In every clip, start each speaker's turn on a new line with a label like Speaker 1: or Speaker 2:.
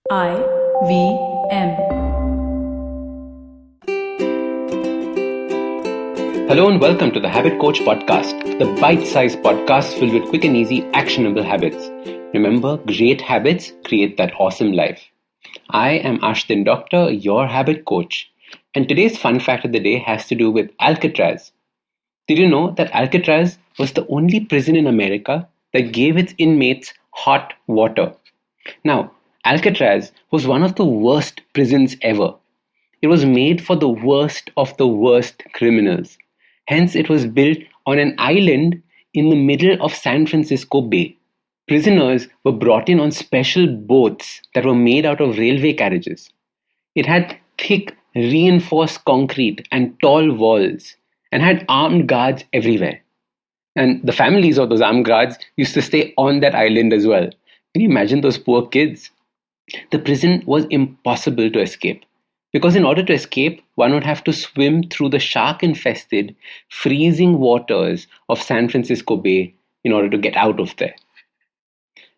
Speaker 1: IVM.
Speaker 2: Hello and welcome to the Habit Coach Podcast, the bite-sized podcast filled with quick and easy actionable habits. Remember, great habits create that awesome life. I am Ashdin Doctor, your habit coach, and today's fun fact of the day has to do with Alcatraz. Did you know that Alcatraz was the only prison in America that gave its inmates hot water? Now, Alcatraz was one of the worst prisons ever. It was made for the worst of the worst criminals. Hence, it was built on an island in the middle of San Francisco Bay. Prisoners were brought in on special boats that were made out of railway carriages. It had thick, reinforced concrete and tall walls, and had armed guards everywhere. And the families of those armed guards used to stay on that island as well. Can you imagine those poor kids? The prison was impossible to escape. Because in order to escape, one would have to swim through the shark-infested, freezing waters of San Francisco Bay in order to get out of there.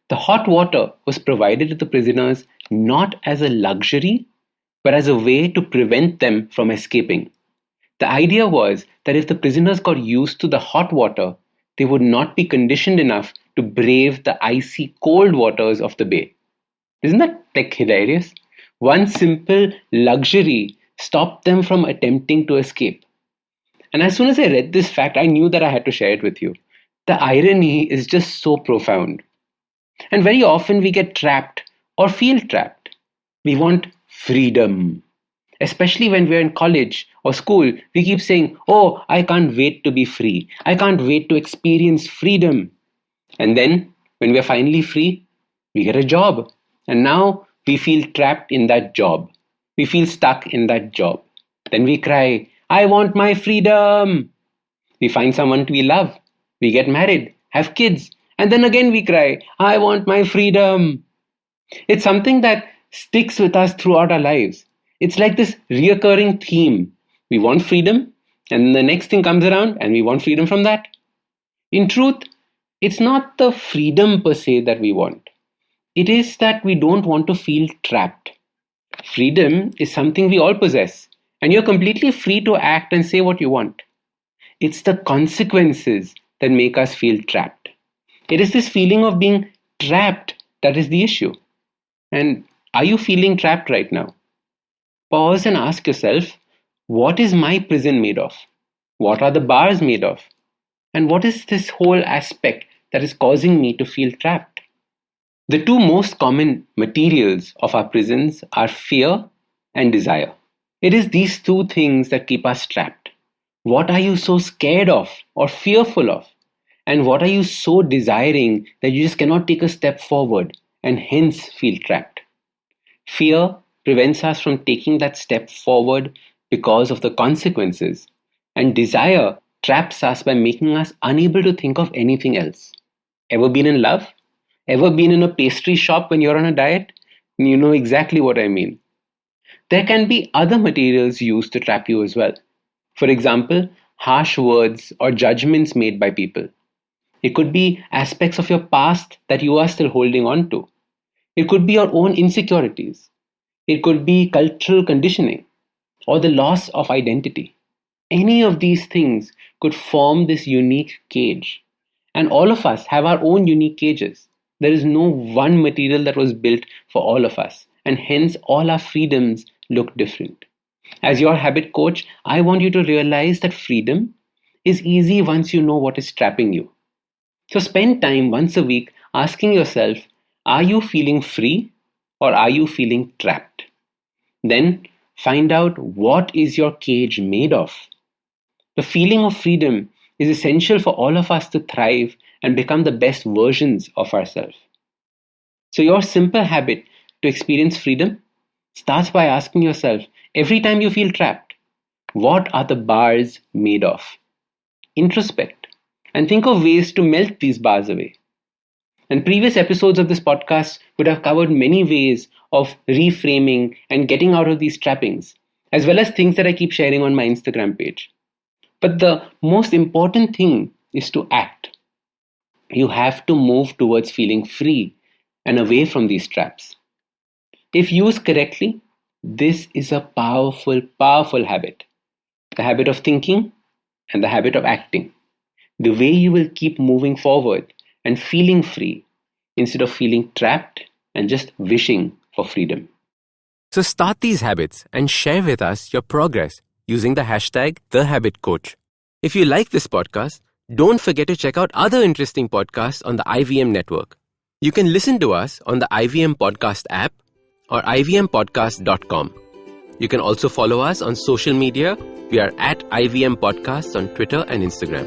Speaker 2: The hot water was provided to the prisoners not as a luxury, but as a way to prevent them from escaping. The idea was that if the prisoners got used to the hot water, they would not be conditioned enough to brave the icy cold waters of the bay. Isn't that hilarious? One simple luxury stopped them from attempting to escape. And as soon as I read this fact, I knew that I had to share it with you. The irony is just so profound. And very often we get trapped or feel trapped. We want freedom. Especially when we're in college or school, we keep saying, "Oh, I can't wait to be free. I can't wait to experience freedom." And then, when we're finally free, we get a job. And now we feel trapped in that job. We feel stuck in that job. Then we cry, "I want my freedom." We find someone we love. We get married, have kids. And then again we cry, "I want my freedom." It's something that sticks with us throughout our lives. It's like this reoccurring theme. We want freedom, and the next thing comes around, and we want freedom from that. In truth, it's not the freedom per se that we want. It is that we don't want to feel trapped. Freedom is something we all possess, and you're completely free to act and say what you want. It's the consequences that make us feel trapped. It is this feeling of being trapped that is the issue. And are you feeling trapped right now? Pause and ask yourself, what is my prison made of? What are the bars made of? And what is this whole aspect that is causing me to feel trapped? The two most common materials of our prisons are fear and desire. It is these two things that keep us trapped. What are you so scared of or fearful of? And what are you so desiring that you just cannot take a step forward and hence feel trapped? Fear prevents us from taking that step forward because of the consequences, and desire traps us by making us unable to think of anything else. Ever been in love? Ever been in a pastry shop when you're on a diet? You know exactly what I mean. There can be other materials used to trap you as well. For example, harsh words or judgments made by people. It could be aspects of your past that you are still holding on to. It could be your own insecurities. It could be cultural conditioning or the loss of identity. Any of these things could form this unique cage. And all of us have our own unique cages. There is no one material that was built for all of us. And hence all our freedoms look different. As your habit coach, I want you to realize that freedom is easy once you know what is trapping you. So spend time once a week asking yourself, are you feeling free or are you feeling trapped? Then find out what is your cage made of. The feeling of freedom is essential for all of us to thrive and become the best versions of ourselves. So your simple habit to experience freedom starts by asking yourself, every time you feel trapped, what are the bars made of? Introspect and think of ways to melt these bars away. And previous episodes of this podcast would have covered many ways of reframing and getting out of these trappings, as well as things that I keep sharing on my Instagram page. But the most important thing is to act. You have to move towards feeling free and away from these traps. If used correctly, this is a powerful, powerful habit. The habit of thinking and the habit of acting. The way you will keep moving forward and feeling free instead of feeling trapped and just wishing for freedom. So start these habits and share with us your progress using the hashtag #TheHabitCoach. If you like this podcast, don't forget to check out other interesting podcasts on the IVM network. You can listen to us on the IVM Podcast app or ivmpodcast.com. You can also follow us on social media. We are at IVM Podcasts on Twitter and Instagram.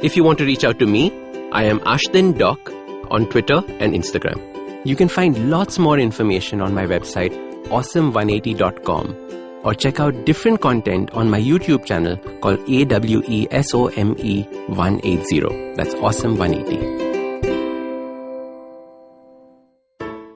Speaker 2: If you want to reach out to me, I am Ashdin Doc on Twitter and Instagram. You can find lots more information on my website, awesome180.com, or check out different content on my YouTube channel called AWESOME180. That's Awesome180.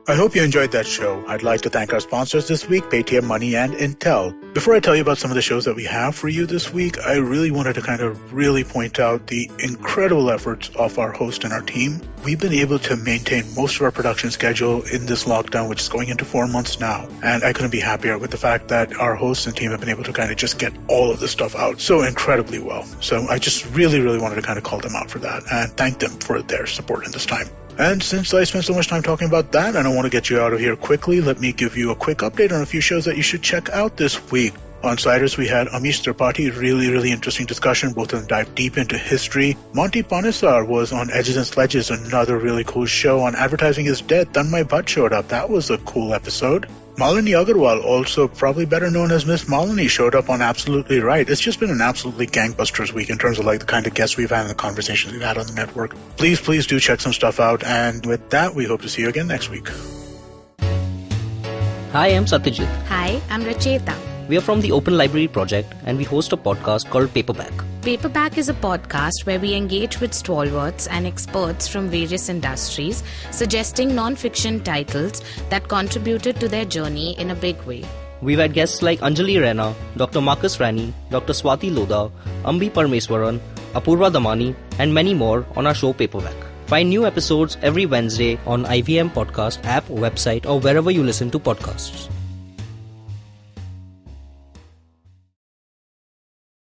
Speaker 1: I hope you enjoyed that show. I'd like to thank our sponsors this week, Paytm Money and Intel. Before I tell you about some of the shows that we have for you this week, I really wanted to really point out the incredible efforts of our host and our team. We've been able to maintain most of our production schedule in this lockdown, which is going into 4 months now. And I couldn't be happier with the fact that our hosts and team have been able to just get all of this stuff out so incredibly well. So I just really wanted to call them out for that and thank them for their support in this time. And since I spent so much time talking about that, I don't want to get you out of here quickly. Let me give you a quick update on a few shows that you should check out this week. On Siders, we had Amish Tripathi, really interesting discussion. Both of them dive deep into history. Monty Panesar was on Edges and Sledges, another really cool show. On Advertising is Dead, Tanmay Bhatt showed up. That was a cool episode. Malini Agarwal, also probably better known as Miss Malini, showed up on Absolutely Right. It's just been an absolutely gangbusters week in terms of the kind of guests we've had and the conversations we've had on the network. Please do check some stuff out. And with that, we hope to see you again next week.
Speaker 3: Hi, I'm Satyajit.
Speaker 4: Hi, I'm Racheta.
Speaker 3: We are from the Open Library Project and we host a podcast called Paperback.
Speaker 4: Paperback is a podcast where we engage with stalwarts and experts from various industries, suggesting non-fiction titles that contributed to their journey in a big way.
Speaker 3: We've had guests like Anjali Rana, Dr. Marcus Rani, Dr. Swati Lodha, Ambi Parmeswaran, Apurva Damani, and many more on our show Paperback. Find new episodes every Wednesday on IVM Podcast app, website, or wherever you listen to podcasts.